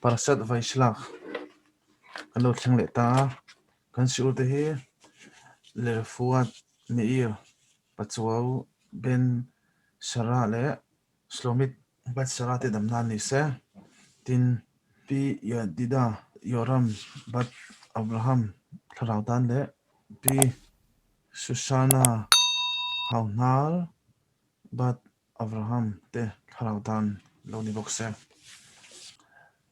Parashat Vaishlach kan lo thleng le ta kan siul te hi Lerfuat Meir Pachuau ben Shara le Shlomit bat Shara te damnan ni se tin pi Yadida Yoram bat Abraham tharautan le pi Sushana Haunal bat Abraham te tharautan lo ni bokse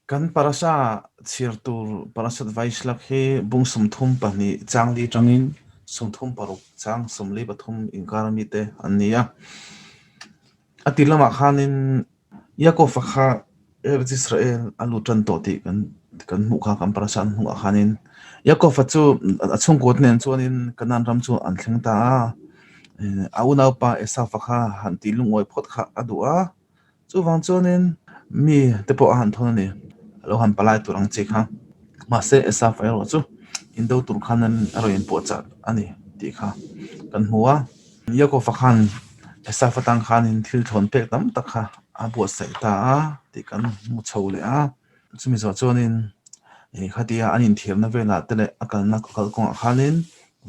kan parasa chirtur parasat Vaishlach hi bung somthum pani changli tangin somthum paruk chang somli pathum inkarami te ania atilama khanin Yaakov kha Eretz Israel alutan to ti kan mukha kan parasan hu khanin Yaakov chu achung kot nen chuanin kanan ram chu an thleng ta auna pa Esau kha han ti lungoi phot kha adua chu wang chuanin mi te po han thon ni lo han palai turang chi kha ma se Esau fa ro chu indo tur khanan aroin po cha ani ti kha kan huwa Yaakov khan Esau fatang khanin thil thon pek tam tak kha abu sai ta ti kan mu chho le a chumi zo chuanin khatia anin thirna vela tele akal na kal ko khanin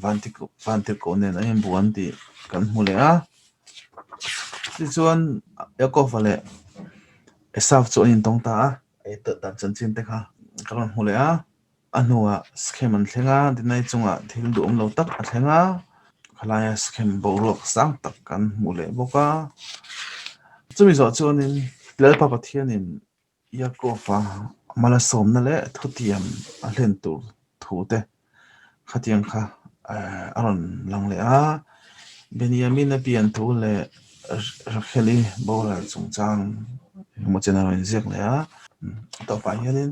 vantik ko nen ayin buan ti kan mu le a ti chuan Yaakov le Esau chu anin tong ta ai ta dan chan chin te kha kan mu le a anua skheman thlenga dinai chunga thil du lo tak a thlenga khalaya skhem borok sang tak kan mu le boka chumi zo chuanin lel pa pathianin Yaakov mala somna le thutiam a hlen tur thute khatiang kha aron lang le a Benjamin a pian thu le Racheli bola chungchang mo general zek le a to pa hianin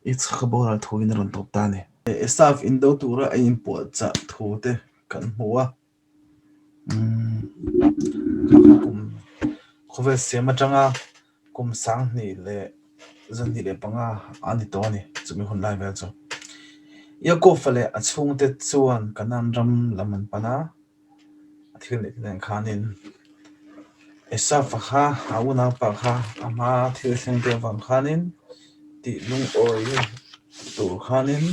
Yitzchak bola thuin ron top ta ni Esau indo tura a impo cha thute kan huwa kum khove sema changa kum sang ni le zan ni le panga ani to ni chumi hun lai vel chu Yaakov le achung te chuan kanan ram laman pana athil ni nen khanin Esau kha auna pa kha ama thil theng te wang khanin ti lung oi tur khanin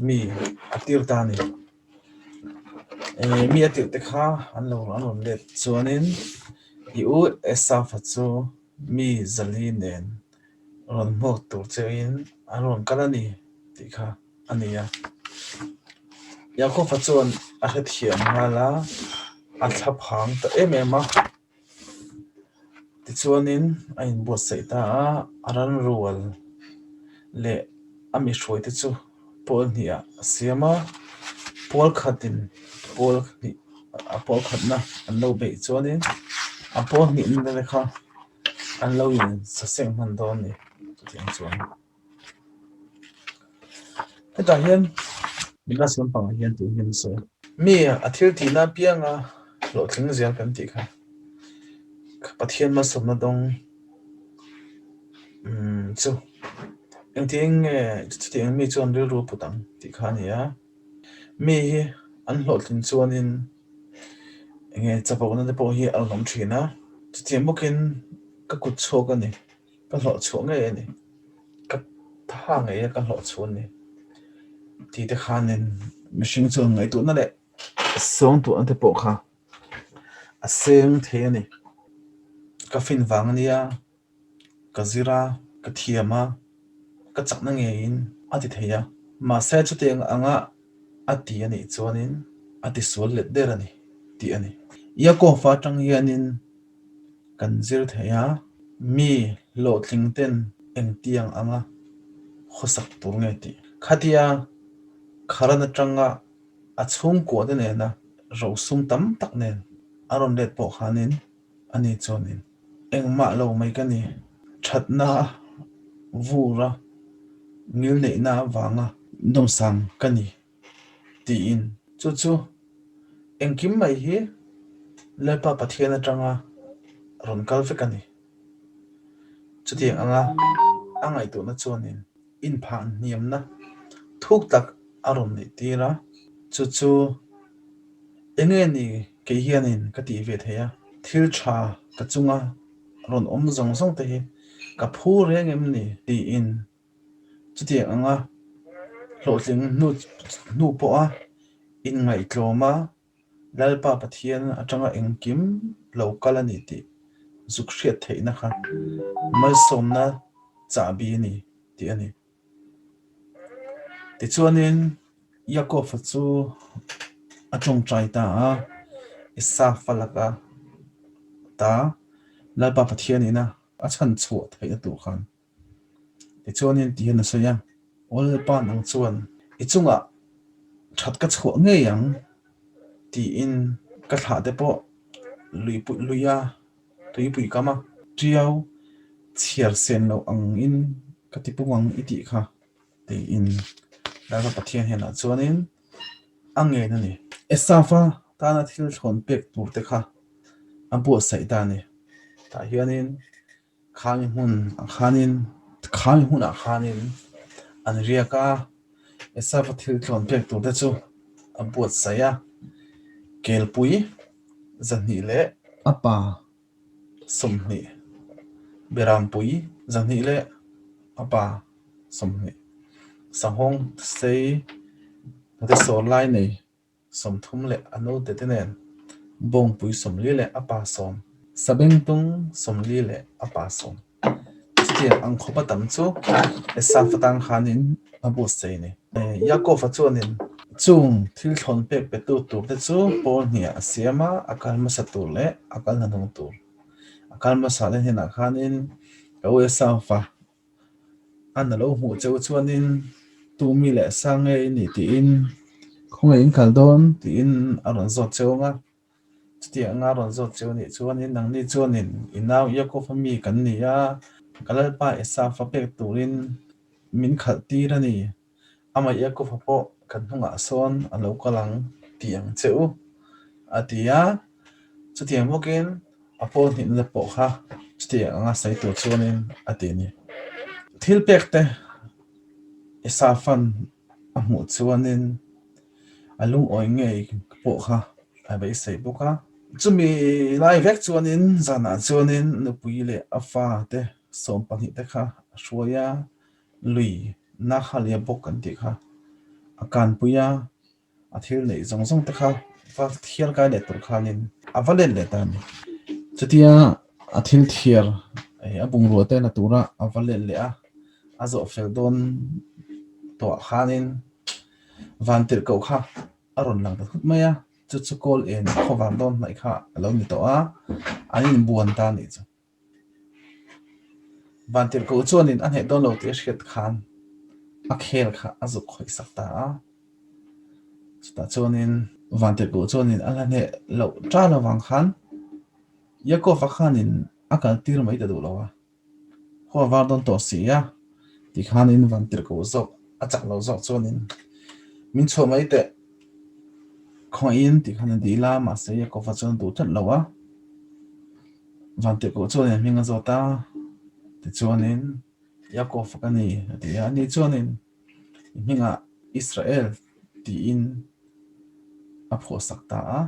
mi atir ta ni mi atir te kha an lo le chuanin u Esau chu mi zali nen ron mok tur chein aron kalani ti kha ania Yaakov chuan a het hiam hala a thaphang ta emema ti chuanin a in bo sei ta aran rual le ami hroi te chu pol hnia siama pol khatin pol ni a pol khatna an lo be chuanin a pol ni in le kha an lo in sa seng man don ni tiang chuan heta hian mina sim pang hian tu hian so mi a thil ti na pianga lo thling zial kan ti kha pathian ma somna dong chu engting tiang mi chuan ril ru putang ti kha nia mi an hlot thin chuanin nge chapo na te po hi alom thina tiang bukin ka kut chok ani ka hlo chok nge ani ka tha nge ka hlo chun ni ti te khanin mihring chuan ngai tu na le song tu an te po kha a seng the ani ka fin wang ania ka zira ka thiama ka chakna nge in ati theya ma se chu teng anga ati ani chuanin ati sol let der ani ti ani Yaakov fa tang hianin kan zir theya mi lo thlingten eng tiang anga khosak tur nge ti khatia kharana tanga achung ko de ne na ro sum tam tak nen aron let po khanin ani chonin engma lo mai kani thatna vura ngil nei na wanga dom sang kani ti in chu engkim mai hi lepa pathian atanga ron kal fe kani chuti anga angai tu na chonin in phan niam na thuk tak aron nei tira chu enge ni ke hianin ka ti ve theya thil tha ka chunga ron om zong zong te hi ka phu reng em ni ti in chu ti anga hlawtling nu po a in ngai tlawma lalpa pathian atanga engkim local ani ti zuk hriat theina kha mal somna chabi ni ti ani ti chuanin Yakov chu atong trai ta a isa falaka ta lalpa pathian ina a chan chu thei tu khan ti chuanin ti na soya ol pa nang chuan ichunga that ka chu nge yang ti in ka thla te po luya tui pui kama triau chiar sen lo ang in katipuang iti kha ti in lalpa pathian hena chuanin ange na ni esafa ta na thil thon pek tur te kha ampu sai ta ni ta hianin khang hun a khanin an riaka esafa thil thon pek tur te chu ampu sai ya kelpui zani le apa somni berampui zani le apa somni sahong sei te so lai nei som thum le anu te tenen bong pui som li le apa som sabeng tung som li le apa som ti ang khopa tam chu esa fatang khanin abu sei ni yakov chuanin chung thil thon pek pe tu te chu pol nia asiama akal ma satur le akal na nong tur akal ma sa le hena khanin o esa fa an lo mu cheu chuanin tu mi le sange ni ti in khong in kaldon ti in aron zot cheunga ti anga ron zot cheu ni chuanin nang ni chuanin inaw yakov mi kan ni ya kalalpa esa fa pek turin min khal ti rani ama yakov po kan hunga son alo kalang tiang cheu atia chutiang mokin apo ni na po kha chuti anga sai tu chuanin atini thil pekte esa fan amu chuanin alung oi ngei po kha abai sei boka chumi lai vek chuanin zana chuanin nupui le afa te som panghi te kha hruaya lui na khalia bok kan ti kha akan puya athil nei zong zong te kha fa thial kai le tur khanin avalen le ta ni chutia athil thiar ai abung ro te na tura avalen le a azo feldon to khanin vantir ko kha aron lang ta khut maya chu kol en khowan don nai kha alo ni to a anin buan ta ni chu vantir ko chuanin an he don lo te hriat khan a khel kha azu khoi sakta a sta chuanin vantir ko chuanin ala ne lo tra lo wang khan yakov khanin akal tir mai ta du lo a kho war don to si ya ti khanin vantir ko zok achak lo zok chuanin min cho mai te khoin ti khan di la ma se yakov chuan du that lo a vantir ko chuanin minga zota ti chuanin yakov kani ti ani chuanin minga Israel ti in a pho sakta a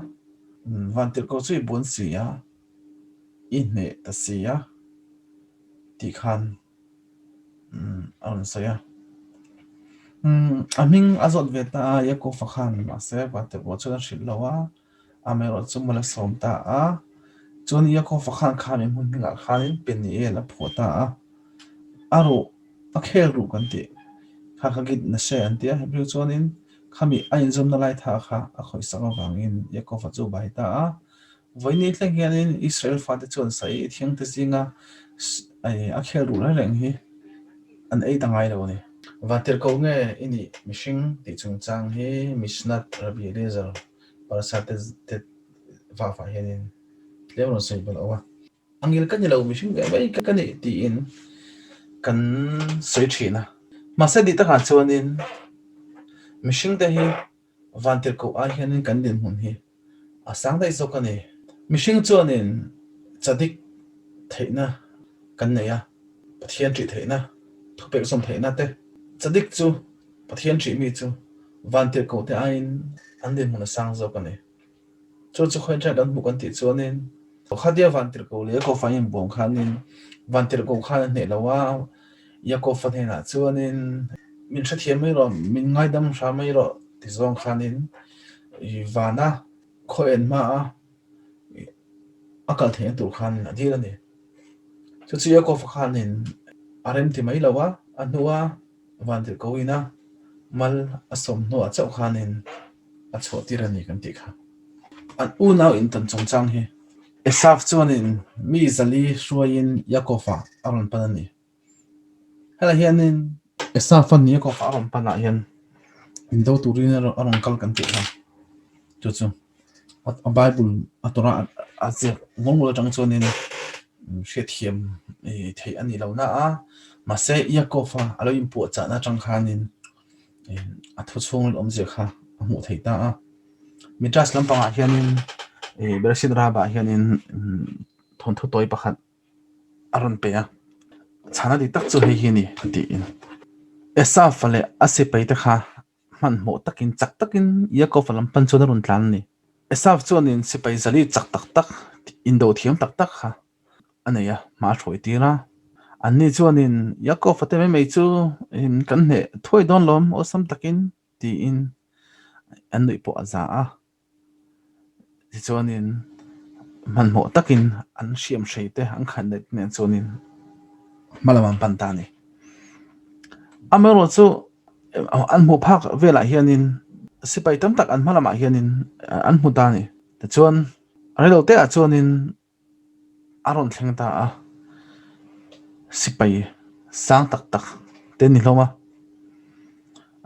vantir ko chui bun sia in ne ta sia ti khan an saya aming azot veta yakov khan ma se vantir ko chuan shil lawa amero chumala somta a chuan yakov khan khamin mun nga khanin peni ela phota a aro a khel ru kan ti kha git na se an tia hebru chuanin khami ain zum na lai tha kha a khoi sanga wangin yakov chu bai ta a voini thleng hianin Israel fa te chuan sai thiang te zinga ai a khel ru la reng hi an ei tangai lo ni vatir ko nge ini mishing ti chung chang hi mishnat Rabbi Eliezer parasat te va fa hianin lewon sei bal awa angil kan lo mishing ge bai ka ni ti in kan soi thina ma se di ta kha chuanin mishing te hi vantir ko a hianin kan din hun hi asang dai zo kani mishing chuanin chadik theina kan neya pathian tri theina thupek som theina te chadik chu pathian tri mi chu vantir ko te ain an din mun sang zo kani chu khoi tra dan bu kan ti chuanin khadia vantir ko le ko fain bong khanin vantir ko khan ne lawa Yaakov phát na chuanin min tha thiam mai ro min ngai dam sha mai ro ti zong khanin vana khoen ma akal the tur khan adira ni chu Yaakov khanin arem ti mai lawa anua van tir koina mal asom no achau khanin a chhotira ni kan ti kha an u nau in tan chong chang hi Esaf chuanin mi zali ruain Yaakova aron panani hala hianin Esaf ni Yaakov aron pana hian indo turin aron kal kan ti kha chu a Bible atora azir ngol tang chuanin thiam thei ani lo na a ma se Yaakova alo impu cha na tang khanin a thu chung om je kha mu thei ta a mitras lampanga hianin bersin raba hianin thon thu toy pakhat aron pe a chana di tak chu hei hi ni ti in Esaf le ase pe ta kha man mo takin chak takin Yaakov lam pan chu na run tlan ni Esaf chuanin sipai zali chak tak tak indo thiam tak tak kha anaya ma thoi tira anni chuanin Yaakov ate mai chu in kan ne thoi don lom o sam takin ti in annui po aza a ti chuanin man mo takin an siam hreite an khan net ne chuanin malaman pantani amero chu an mu phak vela hianin sipai tam tak an malama hianin an mutani ta chuan arelo te a chuanin aron thlengta a sipai sang tak tak te ni hloma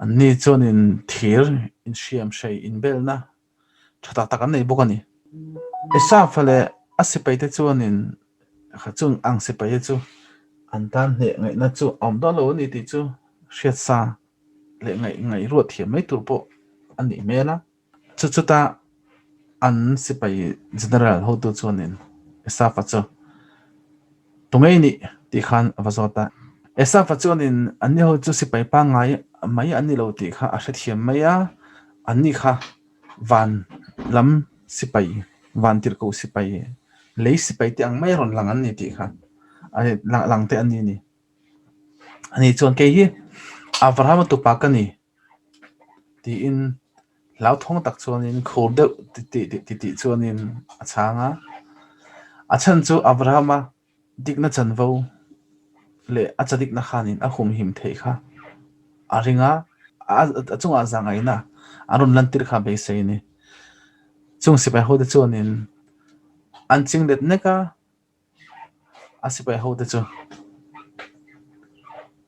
an ni chuanin thir in siam sei in belna thata tak an nei bokani Esaf le a sipai te chuanin kha chung ang sipai chu an tan ne ngai na chu om do lo ni ti chu hriat sa le ngai ruat thiam mai tur po an ni mela chu ta an sipai general ho tu chuanin Esaf chu tungei ni ti khan avazota Esaf chuanin anni ho chu sipai pa ngai mai anni lo ti kha a hre thiam mai a anni kha van lam sipai van tir ko sipai lei sipai ti ang mai ron lang an ni ti kha ani lang te ani ni ani chuan ke hi Abraham tu pa ka ni ti in lau thong tak chuanin khur de ti chuanin a changa a chan chu Abrahama dikna chan vo le a chadik na khanin a hum him thei kha a ringa a chunga zangai na arun lantir kha be sei ni chung sipai ho de chuanin an chinglet neka a sipai ho de chu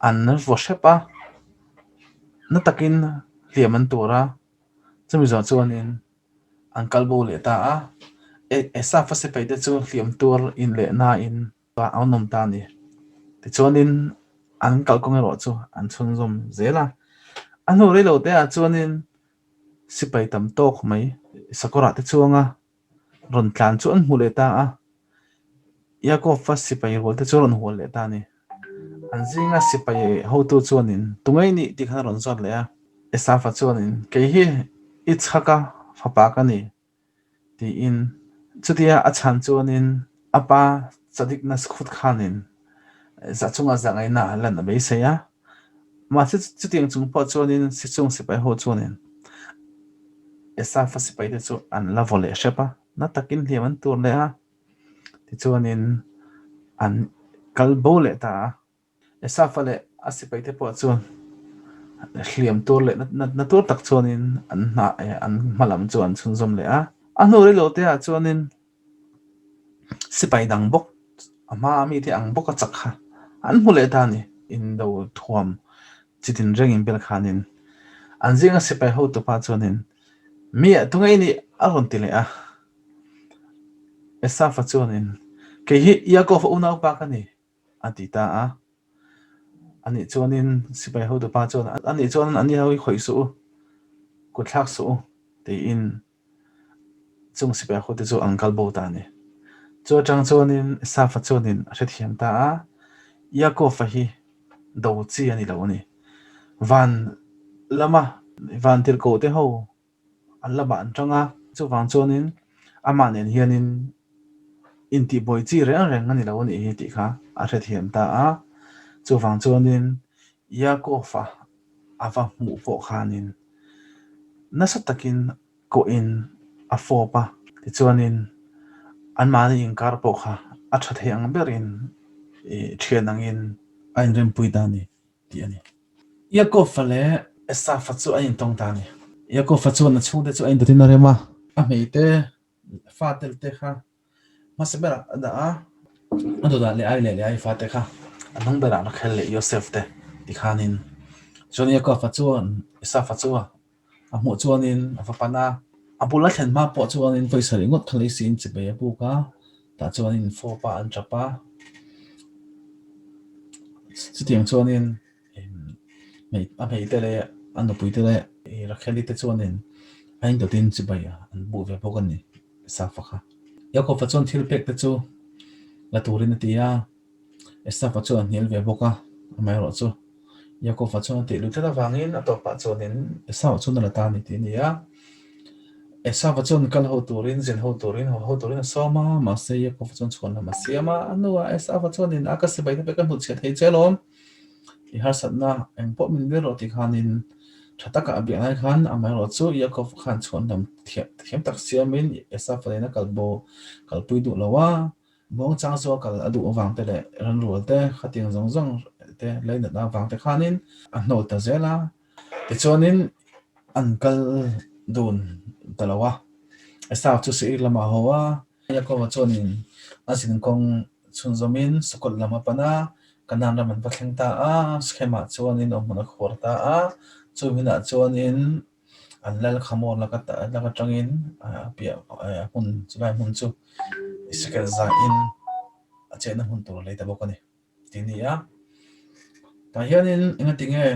an vo shepa na takin liaman tura chumi zo chuanin an kalbo le ta a Esaf sipai de chu liam tur in le na in pa aunom ta ni ti chuanin an kalkong ro chu an chun zom zela an ho re lo te a chuanin sipai tam tok mai sakora te chuanga ron tlan chu an hmu le ta a Yaakov sipai rol te chu ron hol le ta ni an zinga sipai ho tu chuanin tungai ni ti khan ron zot le a Esaf chuanin ke hi Ichhaka fapa ka ni ti in chutia a chan chuanin apa chadik na khut khanin za chunga zangai na lan be seya ma chu tiang chung po chuanin si chung sipai ho chuanin Esaf sipai te chu an la vole shepa na takin hliaman tur le a ti chuanin an kalbo le ta Esaf le a sipai te po chuan hliam tur le na tur tak chuanin an na an malam chuan chun zom le a anu re lo te a chuanin sipai dang bok ama mi te ang bok a chak kha an hule ta ni in do thuam chitin reng in bel khanin an zinga sipai ho to pa chuanin mi tungai ni aron ti le a Esaf chuanin ke hi Yaakov unau pa ka ni atita a ani chuanin sipai ho to pa chuan ani chuan ani hoi khoi su ku thak su te in chung sipai ho te chu angkal bo ta ni chu chang chuanin Esaf chuanin a hre thiam ta a Yaakov hi do chi ani lo ni van lama van tir ko te ho an lama an changa chu wang chuanin ama nen hianin inti boy chi reng reng ani lo ni hi ti kha a hre thiam ta a chu wang chuanin Yaakov ava mu po khanin nasa takin ko in a fopa ti chuanin an mani in kar po kha a that hiang berin thian angin ain rem pui dani ti ani Yaakov fale Esaf chu ain tong tani Yaakov chu na chung te chu ain dotin rema a meite fatel te kha masbera da a ado da le ai fate kha anong bera na khel le Yosef te ti khanin Johnny Yaakov chuan Esaf chu a mu chuanin a fapana a bula thlen ma po chuanin voisari ngot khali sin chibe buka ta chuanin fopa an chapa chutiang chuanin mei te le an no pui te le ra khali te chuanin ain do tin chibai an bu ve bokan ni Esaf kha Yaakov chuan thil pek te chu la turin tia Esaf chuan hil ve boka mai ro chu Yaakov chuan te lu te la wangin a to pa chuanin Esaf chuan la ta ni ti nia Esaf chuan kal ho turin zen ho turin soma ma se Yaakov chuan chuan ma siama anua Esaf chuan in akas bai te kan hu chet hei chelom i har satna eng po min ro ti khanin thataka abi ai khan amai ro chu Yaakov khan chuan dam thiam tak siamin Esaf le na kalbo kalpui du lawa bong chang so kal adu wang te le ran rul te khating zong te leina na wang te khanin a hnol ta zela ti chuanin ankal dun talawa Esaf chu si lama hawa Yaakov chuanin asin kong chunzomin sokol lama pana kanan raman pathleng ta a schema chuanin omuna khorta a chumina chuanin anlal khamor lakata lakatangin pia hun chulai hun chu isikal za in achena hun tur leita bokani tinia ta hianin inga tinge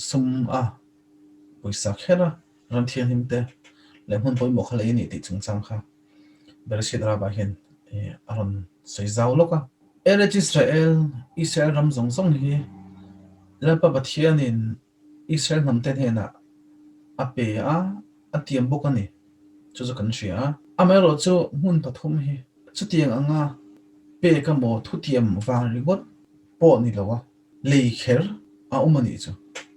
sum puisa khera ram thian himte le hun poi mo khala ini ti chungchang kha bershit ra ba hin aron soizau loka Eretz Israel ram zong zong hi lapa bathianin Israel namten hena ape a tiam bokani chu kan ria amero chu mun pathum hi chu tiang anga pe ka mo thu tiam wang rigot po ni lawa leikher a umani chu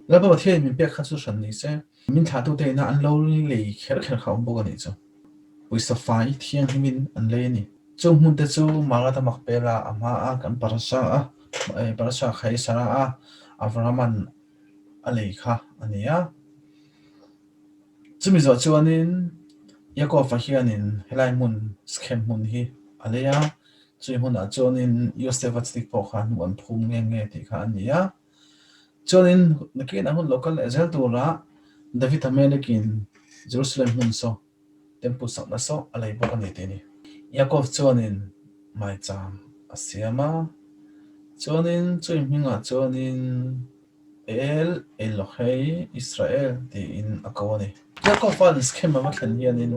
lapa bathian min pe kha chu san ni se min tha tu te na an lo leikher kher kha bokani chu puisa fai thiang himin an le ni chu mun te chu marata makpela ama a kan parasha khai sara a avraman aleikha ania chumi zo chuanin Yaakov hianin helai mun schem mun hi aleya chui mun a chuanin Yosef atstik po khan wan phum nge ti kha ania chuanin nakin a hun local ezel tura David amelekin Jerusalem hun so temple sakna so alei bo ani te ni Yaakov chuanin mai cham asiama chuanin chui minga chuanin Elohei Israel ti in akawani Yaakov fan schema ma thlan hianin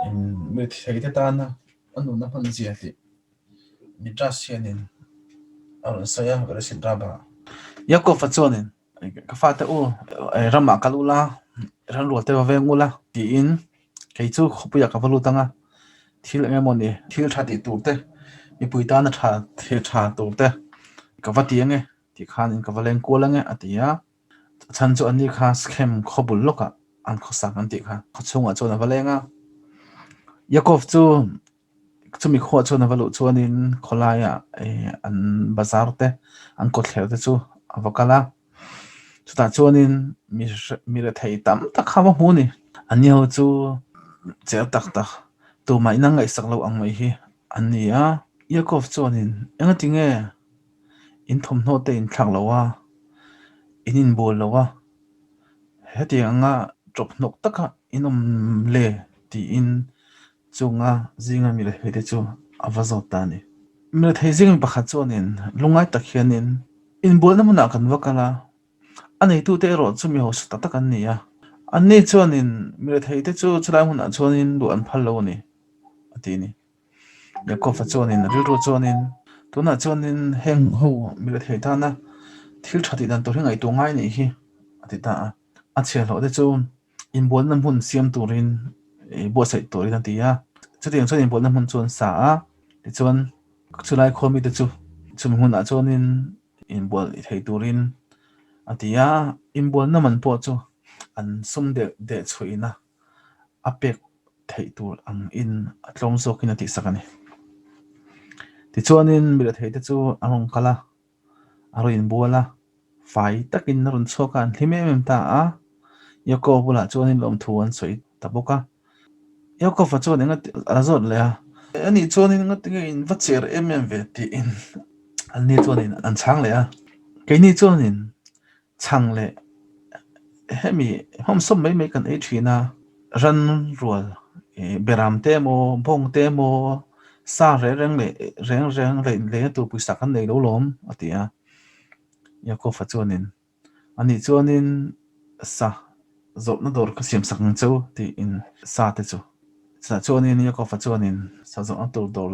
in mit theite tana anu na pan zia ti mitras hianin aron saya berasin raba Yaakov chuanin ka fata u rama kalula ran rote wa vengula ti in kei chu khopuya ka valu tanga thil ngemoni thil thati turte mi puita na thil tha turte ka vati nge ti khan in ka valen kolange atia chan chu ani kha schem khobul loka an khosak an ti kha khachunga chona valenga Yaakov chu chumi kho chona valu chuanin kholaya an bazar te an ko thler te chu avakala chuta chuanin mi re thei tam tak khawa huni aniho chu cher tak tu mai na ngai sak lo ang mai hi ania Yaakov chuanin enga tinge in thom no te in thlang lawa in bol lawa heti anga drop nok taka inom le ti in chunga zinga mi le hete chu avazo tani mi thei zing pakha chuanin lungai tak hianin in bol na muna kan wakala anei tu te ro chu mi ho sta tak an nia anni chuanin mi thei te chu chulai huna chuanin lu an phal lo ni atini Yaakov chuanin rilro chuanin tuna chuanin heng ho mi thei ta na thil thati dan to ngai tu ngai ni hi atita a chhelo de chu in bol na mun siam turin bo sai turin atia chutiang chuan in bol na mun chuan sa a ti chuan chulai khomi te chu chum hun a chuanin in bol I thei turin atia in bol na man po chu an sum de chuina apek thei tur ang in atlong zo kin ati sakani ti chuanin mira thei te chu arong kala aro in bola fai takin na run choka an hlime mem ta a yako bula chuanin lom thuan soi taboka yako fa chuan enga azot le a ani chuanin nga tinga in vacher ve ti in an ni chuanin an chang le a ke ni chuanin chang le hemi hom som mai kan e thina ran rual beram te mo bong te mo sa reng le tu puisa kan nei lo lom atia yako fa chuanin ani chuanin sa zop na dor ka siam sak chu ti in sa te chu sa chuanin yako fa chuanin sa zop na dor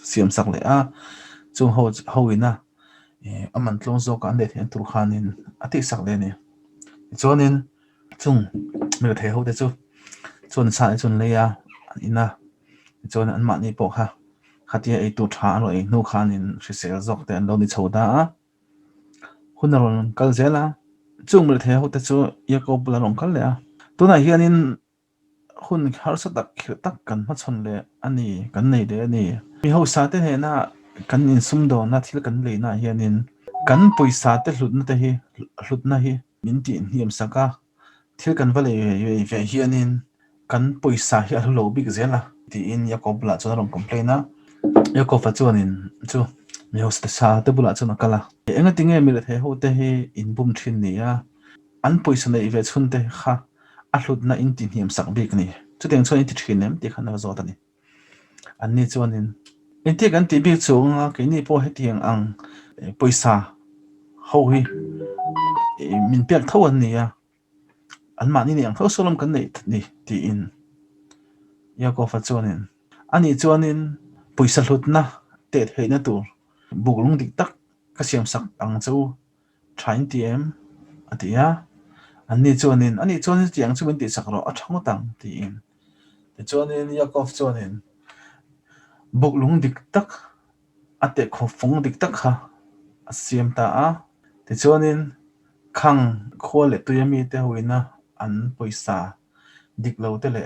siam sak le a chu ho ina aman tlong zo ka ande thian tur khanin ati sak le ni chuanin chung me the ho te chu chuan sa chun le ya ina chuan an ma ni po kha khatia ei tu tha ro ei nu khanin risel zok te an lo ni choda a hunaron kal zela chung me the ho te chu yako bula rong kal le a tuna hianin hun har sa tak kan ma chon le ani kan nei de ani mi ho sa te he na kan in sum do na thil kan le na hianin kan poisa te hlut na hi min ti hiam saka thil kan vale ve hianin kan poisa hi lo big zela ti in yakob la chon rong complain a yakob fa chuanin chu mi ho sa te bula chon kala enga tinge mi le the ho te hi in bum thin ni a an poisa nei ve chun te kha a hlut na in ti hiam sak bik ni chu teng chon ti thin nem ti khan zo ta ni an ni chuanin in ti kan ti bi chunga ke ni po he tiang ang poisa ho hi min pek thawan ni a an ma ni ang tho solom kan nei ni ti in yako fa chuanin ani chuanin poisa hlut na te thei na tur buklung dik tak ka siam sak ang chu thain tm atia ani chuanin tiang chu min ti sak ro a thang tang ti in ti chuanin yakov chuanin buklung dik tak ate kho phong dik tak kha asiam ta a ti chuanin khang khole tuyami te hoina an poisa diklo te le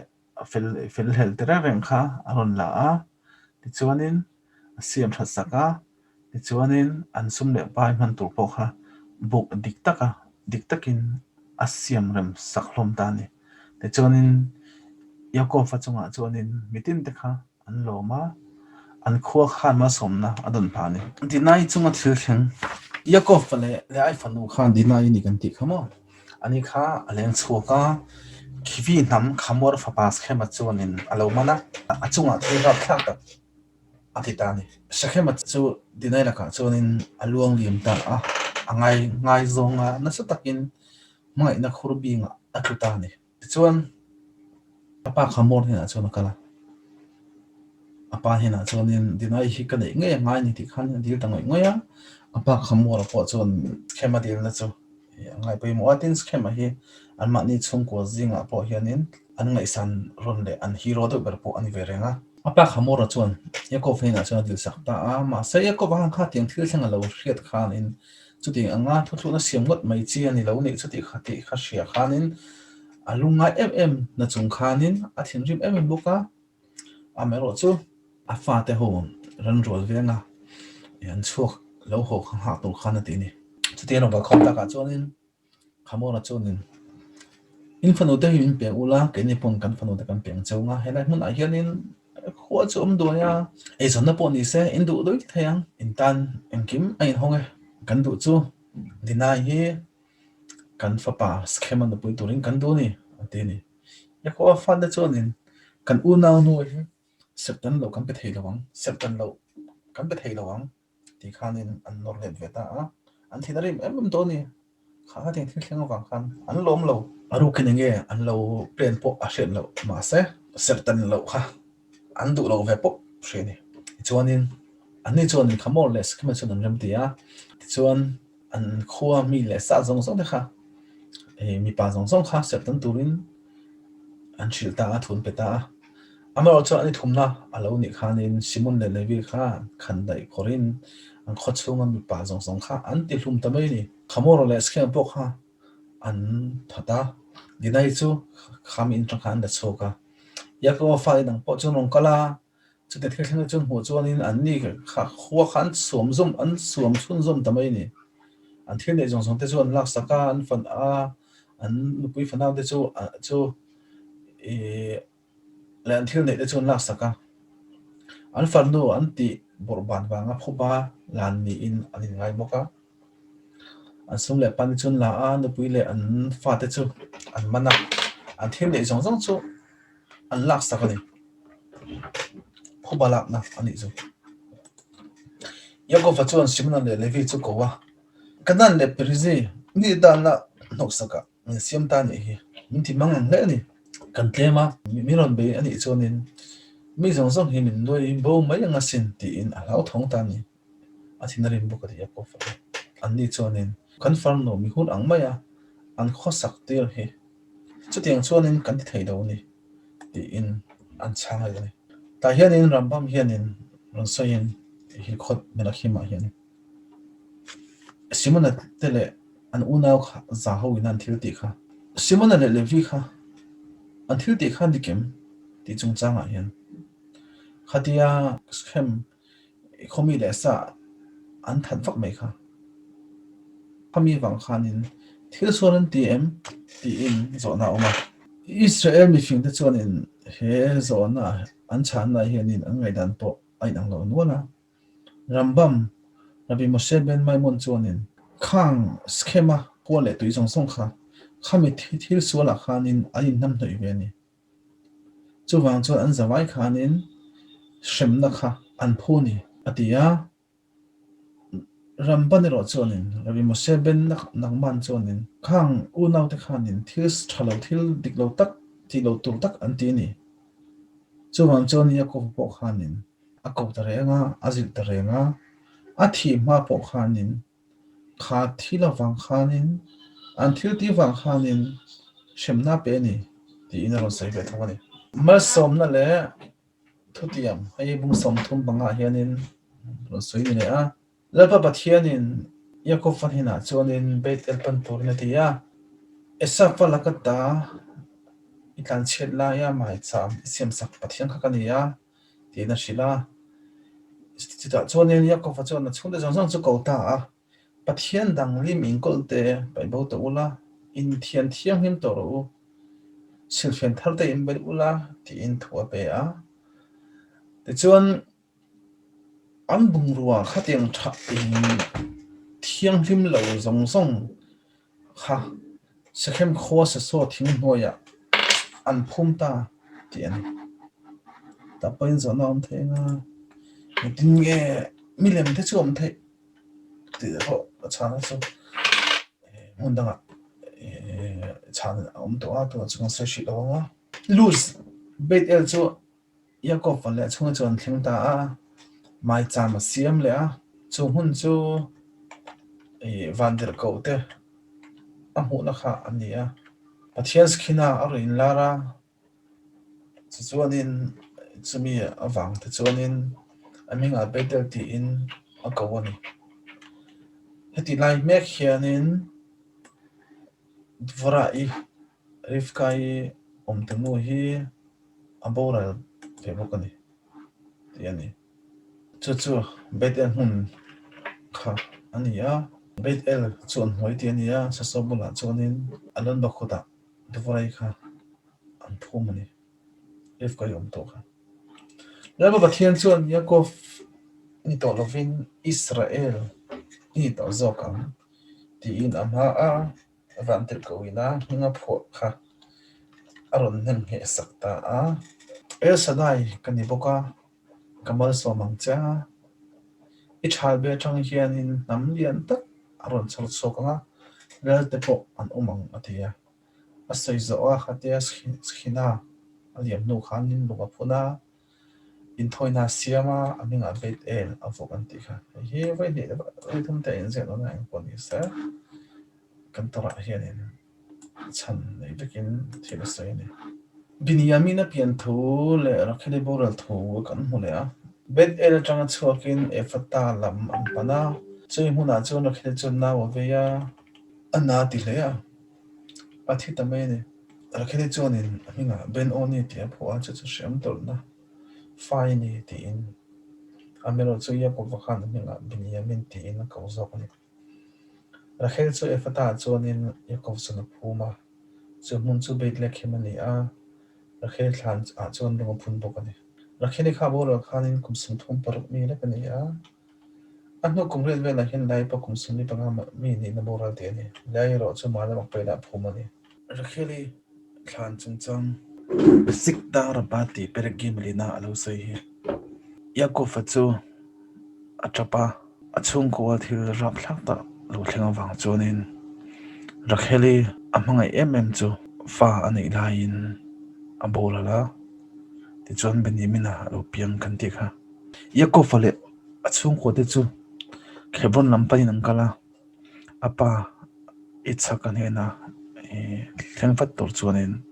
fel hel te reng kha aron la a ti chuanin asiam that saka ti chuanin an sum le pai man tur po kha buk dik takin asiam rem saklom ta ni ti chuanin yakov fa chunga chuanin mitin te kha an loma an khuwa khan ma somna adon pa ni dinai chunga thil theng yakov le ai fanu khan dinai ni kan ti khamo ani kha aleng chuka khivi nam khamor fa pas khema chuanin alo mana achunga thira thak tak atitani sakhema chu dinai la ka chuanin aluang lim ta a ngai zonga na sa takin mai na khurbinga atutani chuan apa khamor ni na chuan kala apa hena chuanin dinai hi kan nge ngai ni ti khan dil tangoi ngoya apa khamor po chuan khema dil na chu ngai pei mo atin schema hi an ma ni chung ko zinga po hianin an ngai san ron le an hero do ber po ani verenga apa khamor chuan yakov hena chuan dil sak ta a ma se yakov han kha tiang thil thanga lo hriat khan in chuti anga thu na siam ngot mai chi ani lo ni chuti khati kha hria khanin alunga na chung khanin a thin rim boka amero chu afa te ho ran rol venga yan chuak lo ho ha tu khana ti ni chuti no ba khom ta ka chuanin khamora chuanin in fanu te hin pe ula ke ni pon kan fanu te kan peng chunga helai mun a hianin khuwa chu do ya e zon na po ni se in du doi thayang in tan engkim ai honge kan du chu dinai hi kan fa pa schema na pui turin kan du ni ate ni ya ko fa da chuanin kan u na no hi septan lo kan pe thei lawang septan lo kan pe thei lawang ti khanin an nor let veta a an thinarim em to ni kha thing thing wang khan an lom lo aru kinenge an lo plan po a shen lo ma se septan lo kha an du lo ve po sheni chuanin an ni chuanin khamor les kema chuan rem tia chuan an khuwa mi le sa zong zong de kha mi pa zong zong kha septan turin an chilta a thun peta amaro chu ani thumna alo ni khanin simon le levi kha khandai khorin an khot chunga mi pa zong kha an ti hlum tamai ni khamoro le scam pok ha an thata dinai chu kham in tang khan da choka yakwa fa dang po chung rong kala chu te thil thang chung hu chuan in an ni kha khuwa khan suam zum an suam chun zum tamai ni an thil ne jong te chu an lak saka an fan a an nupui fanau te chu e le an thil ne te chu an lak saka an fan no an ti borban wanga phuba lan ni in an ngai boka an sum le pan chun la a nupui le an fa te chu an mana an thil ne jong chu an lak saka ni phuba lak na ani chu yakov fa chuan simna le levi chu kowa kanan le prizi ni dan na nok saka ni siam ta ni hi min ti mangang le ni kan tlema mi ron be ani chuanin mi zong hi min doi bo mai anga sin ti in a lau thong ta ni a thinarin bu ka ti yakov fa an ni chuanin kan farm no mi hun ang maya an khosak tir hi chu tiang chuanin kan ti thei do ni ti in an changa ni ta hianin rambam hianin ron soin hi khot mena khima hian simona tele an unaw za ho in an thil ti kha simona le levi kha an thil ti kha dikem ti chung changa hian khatia schem khomi le sa an than fak mai kha khami wang khanin thil soran ti em ti in zo na oma Israel mi fing te chuanin he zo na an chan na hianin an ngai dan po ai nang lo nuana rambam Rabbi Moshe ben Maimon chuanin khang schema pole tui song kha khami thil suala khanin ain nam noi ve ni chuwang chuan an zawai khanin shremna kha an phuni atia ramban ro chuanin Rabbi Moshe ben nangman chuanin khang unaw te khanin thil thalo thil diklo tak ti lo tur tak an ti ni chuwang chuan yakov po khanin akop ta renga azil ta renga athi ma po khanin kha thila wang khanin an thil ti wang khanin shemna pe ni ti in ron sai ve thawani ma som na le thutiam ai bung som thum banga hianin ron soi ni le a lapa pathianin yakov fan hina chuanin beit el pan tur na tia esa falakata itlan chet la ya mai cham siam sak pathian kha kania ti na shila chita chuanin yakov fa chuan na chhunde jong chu ko ta a pathian dang lim in kolte pai bo to ula in thian thiang him to ro silfen thar te in bai ula ti in thua pe a te chuan an bung ruwa khatiang tha in thiang him lo zong kha sakhem khaw sa so thing hnoya an phum ta ti an ta pain zo na om thenga tin nge milem te chu om the ti ro chana chu mundanga chana om to a to chung sa shi lo nga lose bet el chu yakov van le chung chuan thling ta a mai chama siam le a chu hun chu van der ko te a mu na kha ania pathian skina arin lara chuanin chumi awang te chuanin aminga betel ti in a kawani heti lai mek hianin dvorai rifkai omtemu hi aboral febokani tiani chu betel hun kha ania betel chuan hoi tiania sasobula chuanin alon bakhuda dvorai kha an phumani rifkai omto kha laba pathian chuan yakov ni to lovin Israel ni to zokam ti in ama a vantir ko ina hinga pho kha aron nem he sakta a el sadai kani boka kamal so mangcha I chal be chang hian in nam lian tak aron chal sokanga rel te pho an umang atia asoi zo a khatia schina aliam nu khanin luga phuna in thoina siama aminga bet el avok anti kha he vai de vai thum te in ze no na kon isa kan tora hian in chan nei bekin thila sai ne biniamina pian thu le rakhele boral thu kan hule a bet era changa chuakin e fata lam an pana chui huna chuan rakhele chuan na wa veya ana ti le a pathi tamene rakhele chuan in hinga ben oni ti a pho a chu chu shem tol na fine ti in amelo chu ya ko vakhan hinga binyamin ti in ko zok ni rakhele chu e fata chuan in yakov sana phuma chu mun chu bet le khemani a rakhele thlan a chuan ro phun bokani rakhele kha bol khanin kumsum thum paruk mi le kani a ano kongret ve la hin lai pa kumsum ni panga mi ni na boral te ni lai ro chu mala mak pe la phumani rakhele thlan chungchang sik dar bati pergim lina alo sei hi yakov chu achapa achung ko thil rap thlak ta lo thlenga wang chuanin rakhele amangai chu fa ani lain abolala ti chuan benimina lo piang kan ti kha yakov le achung ko te chu khebron lampani nang kala apa ichak an hena thlengfat tur chuanin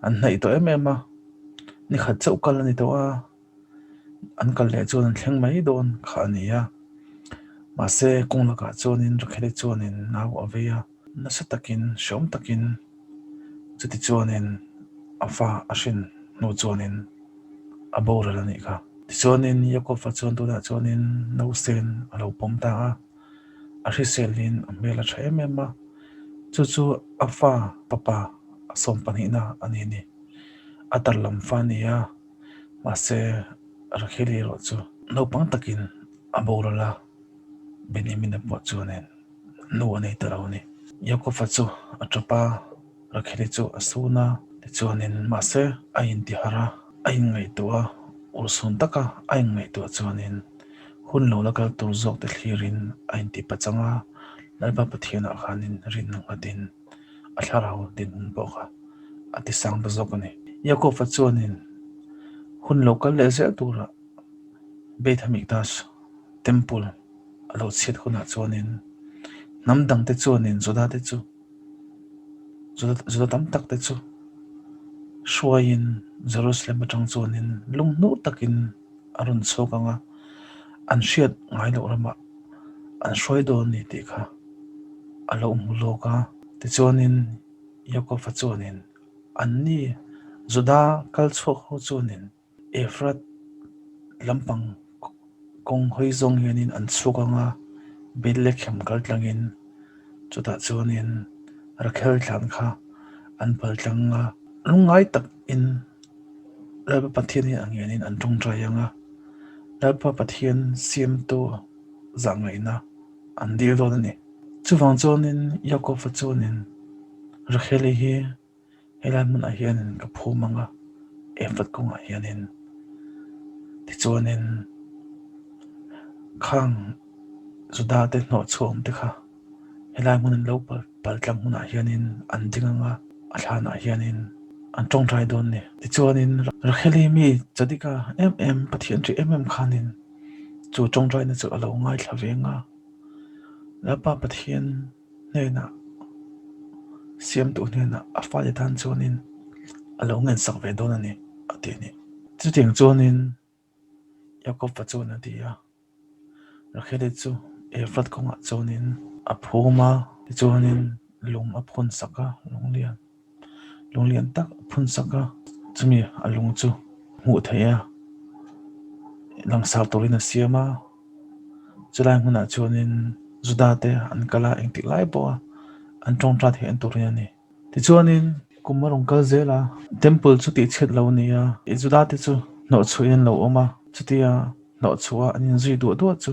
an hnai to emema ni khat chau kal ani to a an kal le chuan an thleng mai don kha ania ma se kung laka chuanin rakhele chuanin naw aveya na satakin shom takin chuti chuanin afa ashin no chuanin abora lani kha ti chuanin yakov chuan tu da chuanin no sen alo pomta a ashi selin amela tha emema chu chu afa papa asom panina ani ni atar lam fania ma se rakhele ro chu no pang takin abora benjamin po chuanin no ani tarawni yakov chu atrapa rakhele chu asuna ti chuanin ma se ain ti hara ain ngai tua ursun taka ain ngai tua chuanin hun lo lakal tur zok te thlirin ain ti pachanga lalpa pathiana khanin rin nang adin atharau din boka ati sang bazok ani yakov chuanin hun local le se tura beit hamikdash temple alo chet khuna chuanin namdang te chuanin zoda te chu zoda tam tak te chu shuain jerusalem atang chuanin lungnu takin arun chokanga an hriat ngai lo rama an hroi don ni ti kha alo muloka te chuanin yakov chuanin anni zoda kal chho chuanin efrat lampang kong hoizong yanin an chukanga Bethlehem kaltlangin chuta chuanin rakhel thlan kha an paltlanga lungai tak in lalpa pathian hi angyanin an tung trayanga lalpa pathian siam to zangaina an dil don ni chuwang chuanin yakov chuanin rakhel hi helan mun a hianin ka phumanga efat konga hianin ti chuanin khang zuda te no chom te kha helai mun lo paltlang mun a hianin an dinganga a thlan a hianin an tong trai don ni ti chuanin rakheli mi chadika pathian tri khanin chu tong trai na chu alo ngai thlawenga lapa pathian neina siam tu nena afa le tan chuanin alo ngen sak ve don ani atini chu ting chuanin yakov chuan atia rakhele chu efrat konga chuanin a phuma ti chuanin lung a phun saka lunglian tak phun saka chumi a lung chu mu theya langsar torina siama chulai huna chuanin zudate an kala engti lai bo an tong tra the an torina ni ti chuanin kumarong kal zela temple chu ti chet lo nia e zudate chu no chuin lo oma chutia no chuwa anin zui du du chu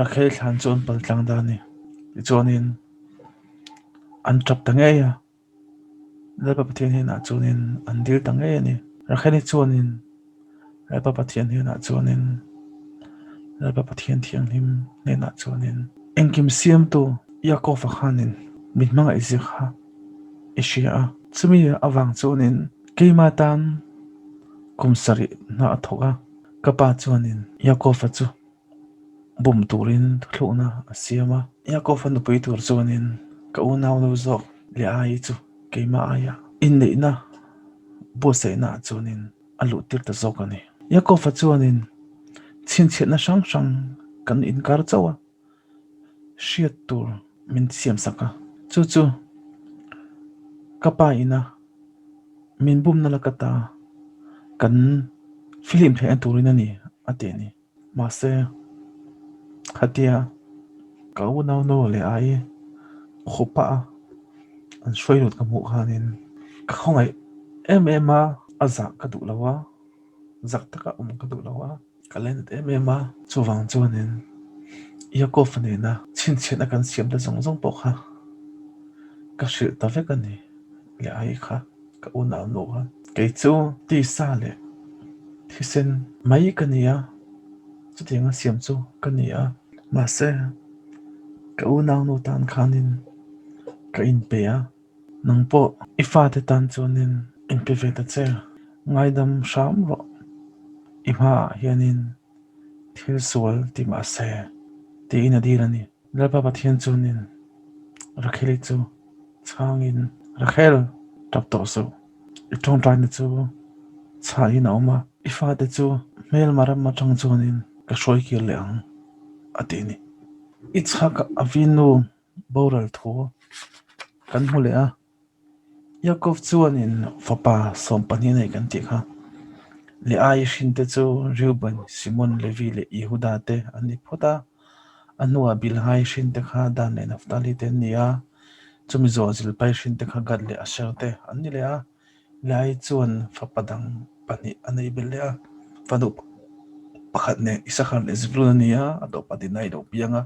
rakhel thlan chon paltlang dani ti chuanin an trap tangeya lalpa pathian hi na chuanin an dil tangeya ni rakhel chuanin lalpa pathian hi na chuanin lalpa pathian thiang him ne na chuanin engkim siam tu yakov khanin mitmanga izikha ishia chumi awang chuanin keimatan kumsari na athoga kapa chuanin yakov chu bum turin thluna asiama yakov nu pui tur chuanin ka unaw lo zok le ai chu keima aya in leina bo se na chuanin alu tir ta zok ani yakov chuanin chin chet na sang kan inkar chawa shiat tur min siam saka chu kapa ina min bum na lakata kan film the turina ni ateni mase khatia kau no le ai khopa an shwailut ka mu khanin ka khongai em aza ka du lawa zak taka ka du lawa kalen em chuwang chuanin yakov ne na chin chen akan siam da zong pokha ka shil ta ve kan ni le ai kha ka no ha ke chu ti sa le thisen mai kania chu tinga siam chu kania ma se ka no tan khanin ka in pe a nang po ifa te tan chuanin in pe ve ta che ngaidam sham ro ima hianin thil sual ti ma se ti ina dirani lalpa pathian chunin rakheli chu changin rakhel tap to so itong trai na chu cha ina oma ifa te chu mel maram ma chang chuanin ka shoi ki leang atini ichhak avinu boral tho kan hule a yakov chuanin fapa som pani nei kan ti kha le ai shin te chu Reuben Simon Levi le Yehuda te ani phota anua bilhai shin te kha dan le Naftali te nia chumi zo zil pai shin te kha gad le Asher te ani le a lai chuan fapadang pani anei bel le a fanu pakhat ne Isakar le Zebulun nia ato patinai do pianga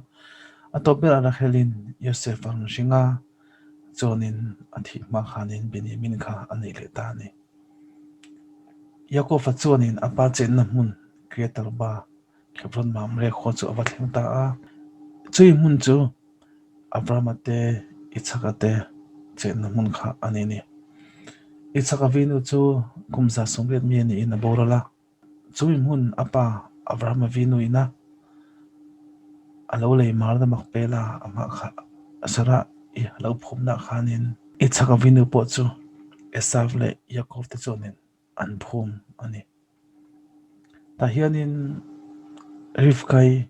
ato bel ara helin Yosef ang shinga chuanin athi ma khanin Benjamin kha anei le ta ni Yakov chuanin apa chen na mun creator ba khepron mam re kho chu awathling ta a chui mun chu Abraham te Ichak te chen na mun kha ani ni Ichak avinu chu kumza somret mi ni in borala chui mun apa Abraham avinu ina alo le mar da makpela ama kha asara I lo phumna khanin Ichak avinu po chu Esav le Yakov te chuanin an phum ani ta hianin Rivkai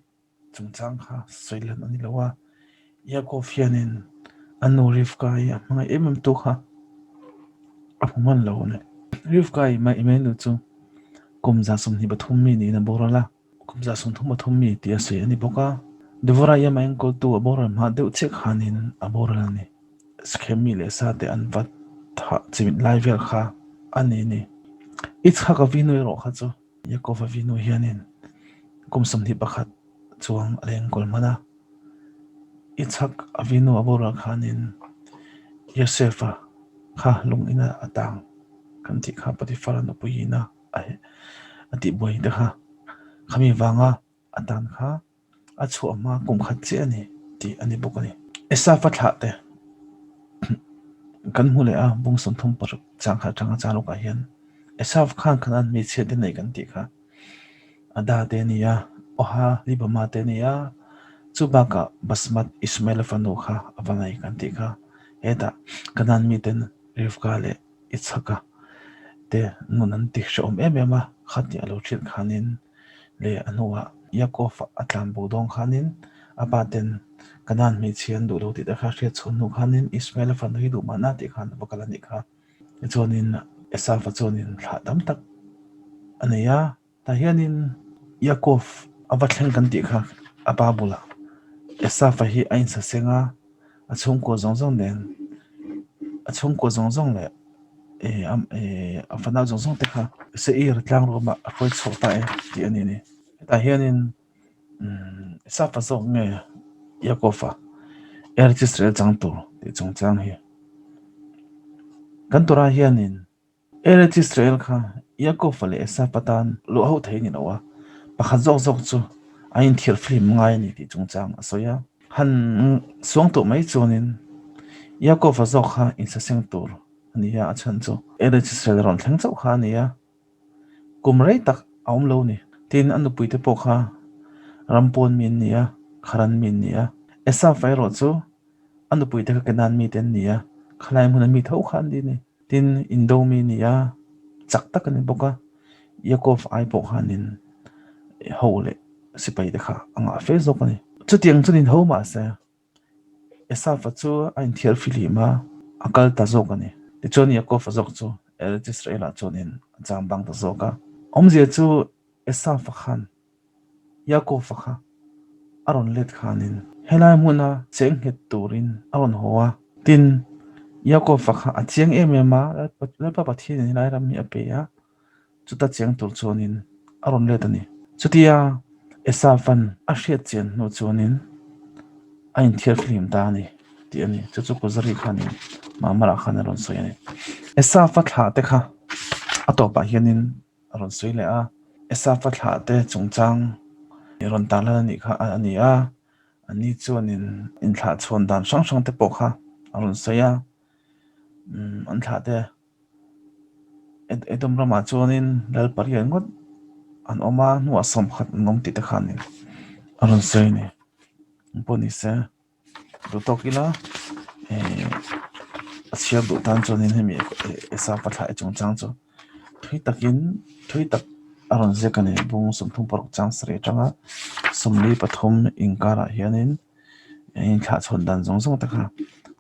chungchang kha soilan ani lawa Yakov hianin anu Rivkai mga tu kha apuman lo ne Rivkai ma imenu chu kumza sum ni bathum mi ni na borala kumza sum thum bathum mi ti ase ani boka devora ya main ko tu abora ma deu che khanin abora ni skemi le sa te an vat tha chimit live kha ani ni Ichhak avinu ro kha chu Yakov avinu hianin kumsam ni pakhat chuang aleng kol mana Ichhak avinu abora khanin Yosefa kha lung ina atang kan ti kha Potifar no puina ai ati boi de kha khami wanga atan kha achu ama kum khat che ani ti ani bokani Esafa tha te kan hule a bung som thum par chang kha changa chalu ka hian Esaf khan khanan mi che de nei kan ti kha ada te niya oha libama te niya chubaka basmat Ismail fanu kha avanai kan ti kha eta kanan mi ten Rivka le Ichhaka te nunan ti shom emema khati alo thil khanin le anuwa Yakov atlam bodong khanin apaten kanan mi chian du lo ti da kha hria chhunu khanin Ismail fanu hi du mana ti khan bakalani kha chonin Esaf chonin thla dam tak anaya ta hianin Yakov awathlen kan ti kha apabula Esaf hi ain sa senga achung ko zong nen achung ko zong le afana zong te kha se ir tlang ro ma khoi chhota e ti ani ni ta hianin Esaf zong nge Yakova Israel chang tu ti chung chang hi kan tora hianin Israel kha Yakov le Esaf patan lo ho thei ni nawa pakhat zok chu ain thir film ngai ni ti chung chang asoya han suang to mai chuanin Yakov zok kha in sa seng tur ania achan chu Israel ron thleng chau kha ania kumrei tak aum lo ni tin anu puite po kha rampon min nia kharan min nia Esaf vai ro chu anu puite ka kenan mi ten nia khalai mun mi thau khan di ni tin indomi nia chak tak ani boka Yakov ai po khanin ho le sipai de kha anga facebook ani chu tiang chunin ho ma se esa fa chu a in thiar filima akal ta zok ani ti choni ko fa zok chu Israel chunin jam bang ta zoka omje chu esa fa khan yakov fa kha aron let khanin helai muna cheng het turin aron hoa tin yakov fa kha acheng emema la pa pathin ni lai ram mi ape ya chuta cheng tur chonin aron let ani chutia esa fan a hriat chen no chonin a in thiar film ta ni ti ani chu ko zari khanin ma mara khan aron soi ani esa fa thla te kha atopa hianin aron soi le a esa fa thla te chungchang ron ta la ni kha ani a ani chuanin in thla chhon dan sang sang te pawh kha aron soia an thla te edom rama chuanin lal parian ngot an oma nuwa som khat nom ti te khanin aron soi ni poni se do tokila chiar du tan chuanin hemi esa patha chungchang chu thui tak aron zekani bung som thung paruk chang sre changa somli pathum inkara hianin in thla chhon dan zong zong ta kha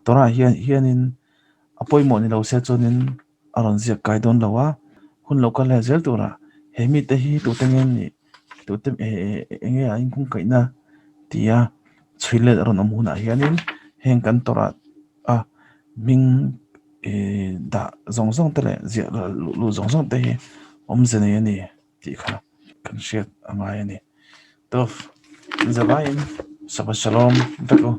tora hianin apoi mo ni lo se chuanin aron zia kai don lawa hun local le zel tura hemi te hi tu tengen ni tu te enge a in kung kaina tia chhuile aron amuna hianin heng kan tora a ming da zong zong te le zia lu zong zong te hi omzene ani ti kha kan shet amai ani tof zabain shabbat shalom veko